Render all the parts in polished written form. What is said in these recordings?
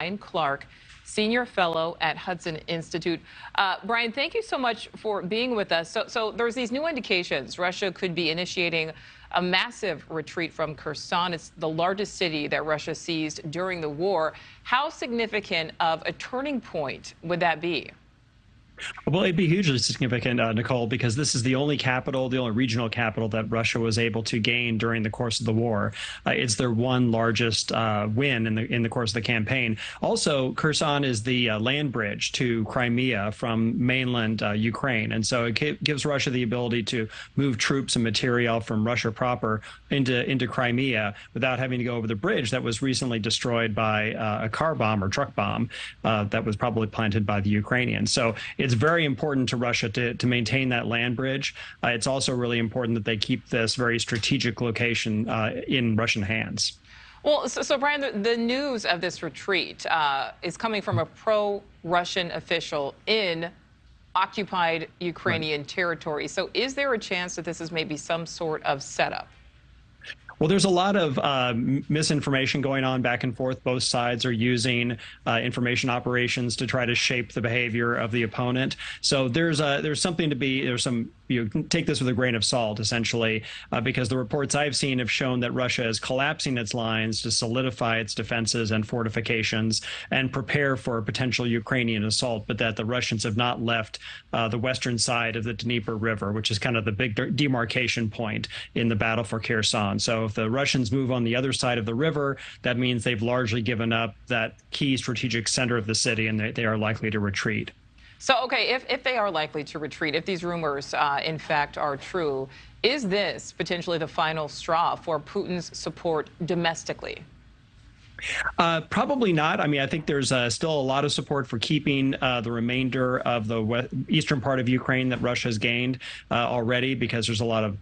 Brian Clark, Senior Fellow at Hudson Institute. Brian, thank you so much for being with us. So there's these new indications Russia could be initiating a massive retreat from Kherson. It's the largest city that Russia seized during the war. How significant of a turning point would that be? Well, it'd be hugely significant, Nichole, because this is the only capital, the only regional capital that Russia was able to gain during the course of the war. It's their one largest win in the course of the campaign. Also, Kherson is the land bridge to Crimea from mainland Ukraine, and so it gives Russia the ability to move troops and material from Russia proper into Crimea without having to go over the bridge that was recently destroyed by a car bomb or truck bomb that was probably planted by the Ukrainians. So it's very important to Russia to maintain that land bridge. It's also really important that they keep this very strategic location in Russian hands. Well, so Brian, the news of this retreat is coming from a pro-Russian official in occupied Ukrainian territory. So is there a chance that this is maybe some sort of setup? Well, there's a lot of misinformation going on back and forth. Both sides are using information operations to try to shape the behavior of the opponent. So there's something to be, you can take this with a grain of salt, essentially, because the reports I've seen have shown that Russia is collapsing its lines to solidify its defenses and fortifications and prepare for a potential Ukrainian assault, but that the Russians have not left the western side of the Dnieper River, which is kind of the big demarcation point in the battle for Kherson. So if the Russians move on the other side of the river, that means they've largely given up that key strategic center of the city, and they are likely to retreat. So, okay, if they are likely to retreat, if these rumors, in fact, are true, is this potentially the final straw for Putin's support domestically? Probably not. I mean, I think there's still a lot of support for keeping the remainder of the eastern part of Ukraine that Russia has gained already, because there's a lot of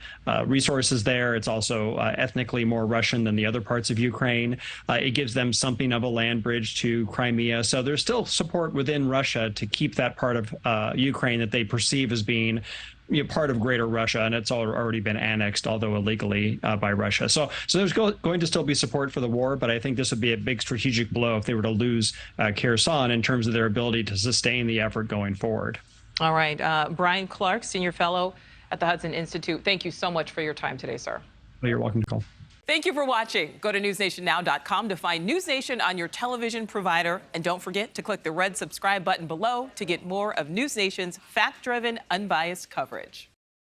resources there. It's also ethnically more Russian than the other parts of Ukraine. It gives them something of a land bridge to Crimea. So there's still support within Russia to keep that part of Ukraine that they perceive as being part of Greater Russia, and it's already been annexed, although illegally, by Russia. So there's going to still be support for the war, but I think this would be a big strategic blow if they were to lose Kherson in terms of their ability to sustain the effort going forward. All right. Brian Clark, Senior Fellow at the Hudson Institute, thank you so much for your time today, sir. Well, you're welcome, Nichole. Thank you for watching. Go to newsnationnow.com to find NewsNation on your television provider. And don't forget to click the red subscribe button below to get more of NewsNation's fact-driven, unbiased coverage.